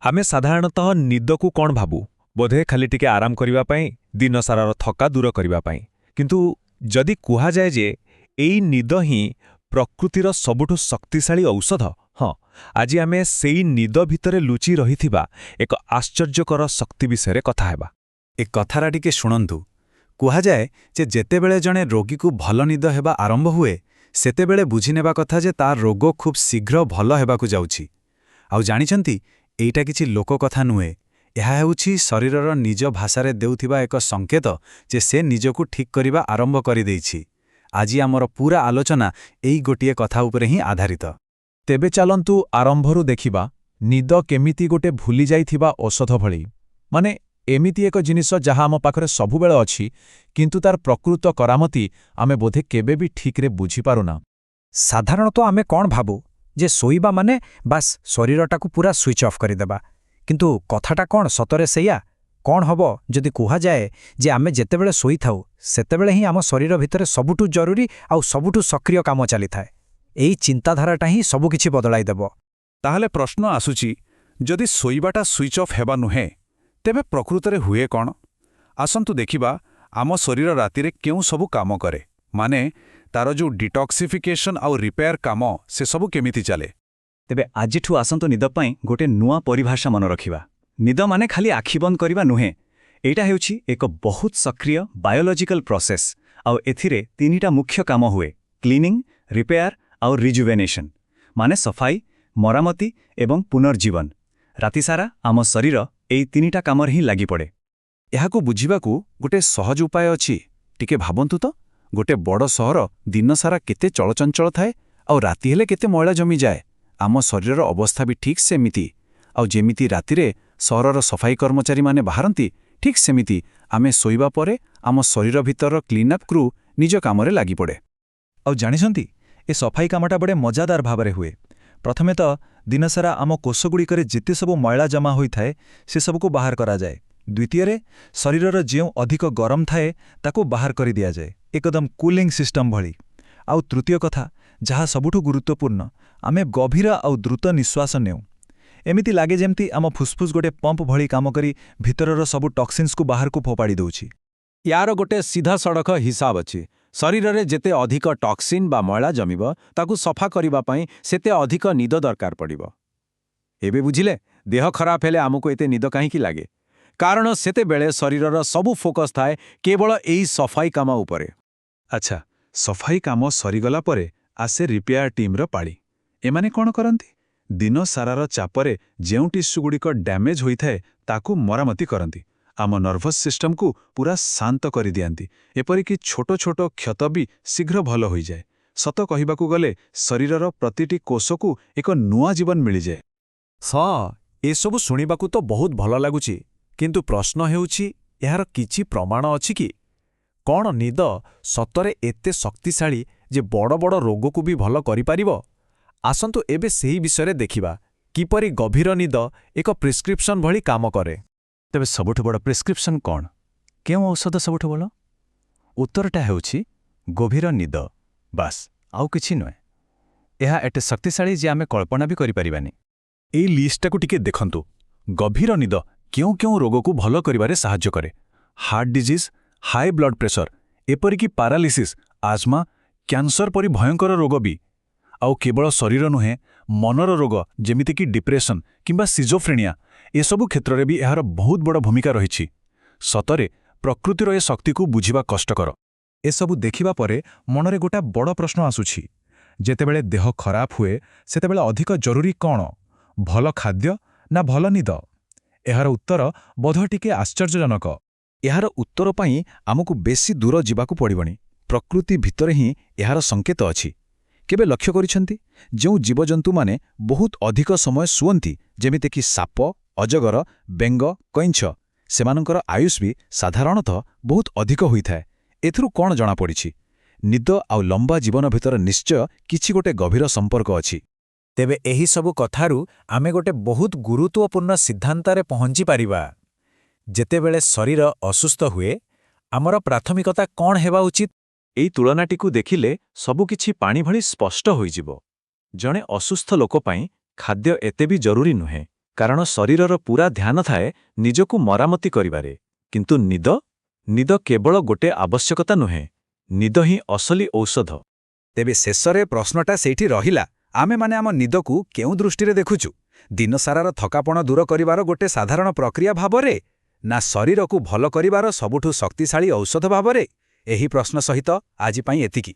ଆମେ ସାଧାରଣତଃ ନିଦକୁ କ'ଣ ଭାବୁ? ବୋଧେ ଖାଲି ଟିକେ ଆରାମ କରିବା ପାଇଁ, ଦିନସାରାର ଥକା ଦୂର କରିବା ପାଇଁ। କିନ୍ତୁ ଯଦି କୁହାଯାଏ ଯେ ଏଇ ନିଦ ହିଁ ପ୍ରକୃତିର ସବୁଠୁ ଶକ୍ତିଶାଳୀ ଔଷଧ, ହଁ, ଆଜି ଆମେ ସେଇ ନିଦ ଭିତରେ ଲୁଚି ରହିଥିବା ଏକ ଆଶ୍ଚର୍ଯ୍ୟକର ଶକ୍ତି ବିଷୟରେ କଥା ହେବା। ଏ କଥାଟା ଟିକେ ଶୁଣନ୍ତୁ। କୁହାଯାଏ ଯେ ଯେତେବେଳେ ଜଣେ ରୋଗୀକୁ ଭଲ ନିଦ ହେବା ଆରମ୍ଭ ହୁଏ, ସେତେବେଳେ ବୁଝିନେବା କଥା ଯେ ତା ରୋଗ ଖୁବ୍ ଶୀଘ୍ର ଭଲ ହେବାକୁ ଯାଉଛି। ଆଉ ଜାଣିଛନ୍ତି, ଏଇଟା କିଛି ଲୋକକଥା ନୁହେଁ। ଏହା ହେଉଛି ଶରୀରର ନିଜ ଭାଷାରେ ଦେଉଥିବା ଏକ ସଙ୍କେତ ଯେ ସେ ନିଜକୁ ଠିକ୍ କରିବା ଆରମ୍ଭ କରିଦେଇଛି। ଆଜି ଆମର ପୂରା ଆଲୋଚନା ଏଇ ଗୋଟିଏ କଥା ଉପରେ ହିଁ ଆଧାରିତ। ତେବେ ଚାଲନ୍ତୁ ଆରମ୍ଭରୁ ଦେଖିବା ନିଦ କେମିତି ଗୋଟେ ଭୁଲିଯାଇଥିବା ଔଷଧ ଭଳି। ମାନେ ଏମିତି ଏକ ଜିନିଷ ଯାହା ଆମ ପାଖରେ ସବୁବେଳେ ଅଛି, କିନ୍ତୁ ତାର ପ୍ରକୃତ କରାମତି ଆମେ ବୋଧେ କେବେ ବି ଠିକ୍ରେ ବୁଝିପାରୁନା। ସାଧାରଣତଃ ଆମେ କ'ଣ ଭାବୁ ଯେ ଶୋଇବା ମାନେ ବାସ୍ ଶରୀରଟାକୁ ପୁରା ସୁଇଚ୍ ଅଫ୍ କରିଦେବା। କିନ୍ତୁ କଥାଟା କ'ଣ ସତରେ ସେଇଆ? କ'ଣ ହେବ ଯଦି କୁହାଯାଏ ଯେ ଆମେ ଯେତେବେଳେ ଶୋଇଥାଉ ସେତେବେଳେ ହିଁ ଆମ ଶରୀର ଭିତରେ ସବୁଠୁ ଜରୁରୀ ଆଉ ସବୁଠୁ ସକ୍ରିୟ କାମ ଚାଲିଥାଏ। ଏଇ ଚିନ୍ତାଧାରାଟା ହିଁ ସବୁକିଛି ବଦଳାଇ ଦେବ। ତାହେଲେ ପ୍ରଶ୍ନ ଆସୁଛି, ଯଦି ଶୋଇବାଟା ସୁଇଚ୍ ଅଫ୍ ହେବା ନୁହେଁ, ତେବେ ପ୍ରକୃତରେ ହୁଏ କ'ଣ? ଆସନ୍ତୁ ଦେଖିବା ଆମ ଶରୀର ରାତିରେ କେଉଁ ସବୁ କାମ କରେ। ମାନେ ତାର ଯେଉଁ ଡିଟକ୍ସିଫିକେସନ୍ ଆଉ ରିପେୟାର କାମ, ସେସବୁ କେମିତି ଚାଲେ। ତେବେ ଆଜିଠୁ ଆସନ୍ତୁ ନିଦ ପାଇଁ ଗୋଟେ ନୂଆ ପରିଭାଷା ମନେ ରଖିବା। ନିଦ ମାନେ ଖାଲି ଆଖି ବନ୍ଦ କରିବା ନୁହେଁ। ଏଇଟା ହେଉଛି ଏକ ବହୁତ ସକ୍ରିୟ ବାୟୋଲୋଜିକାଲ ପ୍ରୋସେସ୍, ଆଉ ଏଥିରେ ତିନିଟା ମୁଖ୍ୟ କାମ ହୁଏ: କ୍ଲିନିଂ, ରିପେୟାର ଆଉ ରିଜୁଭେନେସନ୍। ମାନେ ସଫାଇ, ମରାମତି ଏବଂ ପୁନର୍ଜୀବନ। ରାତିସାରା ଆମ ଶରୀର ଏଇ ତିନିଟା କାମରେ ହିଁ ଲାଗିପଡ଼େ। ଏହାକୁ ବୁଝିବାକୁ ଗୋଟେ ସହଜ ଉପାୟ ଅଛି। ଟିକେ ଭାବନ୍ତୁ ତ, ଗୋଟେ ବଡ଼ ସହର ଦିନସାରା କେତେ ଚଳଚଞ୍ଚଳ ଥାଏ, ଆଉ ରାତି ହେଲେ କେତେ ମଇଳା ଜମିଯାଏ। ଆମ ଶରୀରର ଅବସ୍ଥା ବି ଠିକ୍ ସେମିତି। ଆଉ ଯେମିତି ରାତିରେ ସହରର ସଫାଇ କର୍ମଚାରୀମାନେ ବାହାରନ୍ତି, ଠିକ୍ ସେମିତି ଆମେ ଶୋଇବା ପରେ ଆମ ଶରୀର ଭିତରର କ୍ଲିନ୍ଅପ୍ କ୍ରୁ ନିଜ କାମରେ ଲାଗିପଡ଼େ। ଆଉ ଜାଣିଛନ୍ତି, ଏ ସଫାଇ କାମଟା ବଡ଼େ ମଜାଦାର ଭାବରେ ହୁଏ। ପ୍ରଥମେ ତ ଦିନସାରା ଆମ କୋଷଗୁଡ଼ିକରେ ଯେତେ ସବୁ ମଇଳା ଜମା ହୋଇଥାଏ, ସେସବୁକୁ ବାହାର କରାଯାଏ। ଦ୍ୱିତୀୟରେ, ଶରୀରର ଯେଉଁ ଅଧିକ ଗରମ ଥାଏ ତାକୁ ବାହାର କରିଦିଆଯାଏ, ଏକଦମ କୁଲିଂ ସିଷ୍ଟମ ଭଳି। ଆଉ ତୃତୀୟ କଥା, ଯାହା ସବୁଠୁ ଗୁରୁତ୍ୱପୂର୍ଣ୍ଣ, ଆମେ ଗଭୀର ଆଉ ଦ୍ରୁତ ନିଶ୍ୱାସ ନେଉ। ଏମିତି ଲାଗେ ଯେମିତି ଆମ ଫୁସ୍ଫୁସ୍ ଗୋଟେ ପମ୍ପ ଭଳି କାମ କରି ଭିତରର ସବୁ ଟକ୍ସିନ୍ସକୁ ବାହାରକୁ ଫୋପାଡ଼ି ଦେଉଛି। ୟାର ଗୋଟେ ସିଧାସଳଖ ହିସାବ ଅଛି। ଶରୀରରେ ଯେତେ ଅଧିକ ଟକ୍ସିନ୍ ବା ମଇଳା ଜମିବ, ତାକୁ ସଫା କରିବା ପାଇଁ ସେତେ ଅଧିକ ନିଦ ଦରକାର ପଡ଼ିବ। ଏବେ ବୁଝିଲେ, ଦେହ ଖରାପ ହେଲେ ଆମକୁ ଏତେ ନିଦ କାହିଁକି ଲାଗେ? କାରଣ ସେତେବେଳେ ଶରୀରର ସବୁ ଫୋକସ୍ ଥାଏ କେବଳ ଏଇ ସଫାଇ କାମ ଉପରେ। ଆଚ୍ଛା, ସଫାଇ କାମ ସରିଗଲା ପରେ ଆସେ ରିପେୟାର ଟିମ୍ର ପାଳି। ଏମାନେ କ'ଣ କରନ୍ତି? ଦିନ ସାରାର ଚାପରେ ଯେଉଁ ଟିସ୍ୟୁଗୁଡ଼ିକ ଡ୍ୟାମେଜ୍ ହୋଇଥାଏ ତାକୁ ମରାମତି କରନ୍ତି। ଆମ ନର୍ଭସ୍ ସିଷ୍ଟମକୁ ପୁରା ଶାନ୍ତ କରିଦିଅନ୍ତି। ଏପରିକି ଛୋଟ ଛୋଟ କ୍ଷତ ବି ଶୀଘ୍ର ଭଲ ହୋଇଯାଏ। ସତ କହିବାକୁ ଗଲେ ଶରୀରର ପ୍ରତିଟି କୋଷକୁ ଏକ ନୂଆ ଜୀବନ ମିଳିଯାଏ। ଏସବୁ ଶୁଣିବାକୁ ତ ବହୁତ ଭଲ ଲାଗୁଛି, କିନ୍ତୁ ପ୍ରଶ୍ନ ହେଉଛି, ଏହାର କିଛି ପ୍ରମାଣ ଅଛି କି? କ'ଣ ନିଦ ସତରେ ଏତେ ଶକ୍ତିଶାଳୀ ଯେ ବଡ଼ ବଡ଼ ରୋଗକୁ ବି ଭଲ କରିପାରିବ? ଆସନ୍ତୁ ଏବେ ସେହି ବିଷୟରେ ଦେଖିବା, କିପରି ଗଭୀର ନିଦ ଏକ ପ୍ରେସ୍କ୍ରିପ୍ସନ୍ ଭଳି କାମ କରେ। ତେବେ ସବୁଠୁ ବଡ଼ ପ୍ରେସ୍କ୍ରିପ୍ସନ୍ କ'ଣ? କେଉଁ ଔଷଧ ସବୁଠୁ ଭଲ? ଉତ୍ତରଟା ହେଉଛି ଗଭୀର ନିଦ। ବାସ୍, ଆଉ କିଛି ନୁହେଁ। ଏହା ଏତେ ଶକ୍ତିଶାଳୀ ଯେ ଆମେ କଳ୍ପନା ବି କରିପାରିବାନି। ଏଇ ଲିଷ୍ଟଟାକୁ ଟିକେ ଦେଖନ୍ତୁ। ଗଭୀର ନିଦ କେଉଁ କେଉଁ ରୋଗକୁ ଭଲ କରିବାରେ ସାହାଯ୍ୟ କରେ? Heart disease, high blood pressure, ଏପରିକି ପାରାଲିସିସ୍, ଆଜ୍ମା, କ୍ୟାନ୍ସର ପରି ଭୟଙ୍କର ରୋଗ ବି। ଆଉ କେବଳ ଶରୀର ନୁହେଁ, ମନର ରୋଗ ଯେମିତିକି ଡିପ୍ରେସନ୍ କିମ୍ବା ସିଜୋଫ୍ରେନିଆ, ଏସବୁ କ୍ଷେତ୍ରରେ ବି ଏହାର ବହୁତ ବଡ଼ ଭୂମିକା ରହିଛି। ସତରେ ପ୍ରକୃତିର ଏ ଶକ୍ତିକୁ ବୁଝିବା କଷ୍ଟକର। ଏସବୁ ଦେଖିବା ପରେ ମନରେ ଗୋଟା ବଡ଼ ପ୍ରଶ୍ନ ଆସୁଛି। ଯେତେବେଳେ ଦେହ ଖରାପ ହୁଏ, ସେତେବେଳେ ଅଧିକ ଜରୁରୀ କ'ଣ? ଭଲ ଖାଦ୍ୟ ନା ଭଲ ନିଦ? ଏହାର ଉତ୍ତର ବୋଧହୁଏ ଟିକେ ଆଶ୍ଚର୍ଯ୍ୟଜନକ। ଏହାର ଉତ୍ତର ପାଇଁ ଆମକୁ ବେଶୀ ଦୂର ଯିବାକୁ ପଡ଼ିବନି। ପ୍ରକୃତି ଭିତରେ ହିଁ ଏହାର ସଙ୍କେତ ଅଛି। କେବେ ଲକ୍ଷ୍ୟ କରିଛନ୍ତି, ଯେଉଁ ଜୀବଜନ୍ତୁମାନେ ବହୁତ ଅଧିକ ସମୟ ଶୁଅନ୍ତି, ଯେମିତିକି ସାପ, ଅଜଗର, ବେଙ୍ଗ, କଇଁଛ, ସେମାନଙ୍କର ଆୟୁଷ ବି ସାଧାରଣତଃ ବହୁତ ଅଧିକ ହୋଇଥାଏ। ଏଥିରୁ କ'ଣ ଜଣାପଡ଼ିଛି? ନିଦ ଆଉ ଲମ୍ବା ଜୀବନ ଭିତରେ ନିଶ୍ଚୟ କିଛି ଗୋଟେ ଗଭୀର ସମ୍ପର୍କ ଅଛି। ତେବେ ଏହି ସବୁ କଥାରୁ ଆମେ ଗୋଟେ ବହୁତ ଗୁରୁତ୍ୱପୂର୍ଣ୍ଣ ସିଦ୍ଧାନ୍ତରେ ପହଞ୍ଚିପାରିବା। ଯେତେବେଳେ ଶରୀର ଅସୁସ୍ଥ ହୁଏ, ଆମର ପ୍ରାଥମିକତା କ'ଣ ହେବା ଉଚିତ? ଏଇ ତୁଳନାଟିକୁ ଦେଖିଲେ ସବୁକିଛି ପାଣି ଭଳି ସ୍ପଷ୍ଟ ହୋଇଯିବ। ଜଣେ ଅସୁସ୍ଥ ଲୋକ ପାଇଁ ଖାଦ୍ୟ ଏତେ ବି ଜରୁରୀ ନୁହେଁ। କାରଣ ଶରୀରର ପୂରା ଧ୍ୟାନ ଥାଏ ନିଜକୁ ମରାମତି କରିବାରେ। କିନ୍ତୁ ନିଦ କେବଳ ଗୋଟେ ଆବଶ୍ୟକତା ନୁହେଁ, ନିଦ ହିଁ ଅସଲି ଔଷଧ। ତେବେ ଶେଷରେ ପ୍ରଶ୍ନଟା ସେଇଠି ରହିଲା, ଆମେମାନେ ଆମ ନିଦକୁ କେଉଁ ଦୃଷ୍ଟିରେ ଦେଖୁଛୁ? ଦିନସାରାର ଥକାପଣ ଦୂର କରିବାର ଗୋଟେ ସାଧାରଣ ପ୍ରକ୍ରିୟା ଭାବରେ, ନା ଶରୀରକୁ ଭଲ କରିବାର ସବୁଠୁ ଶକ୍ତିଶାଳୀ ଔଷଧ ଭାବରେ? ଏହି ପ୍ରଶ୍ନ ସହିତ ଆଜି ପାଇଁ ଏତିକି।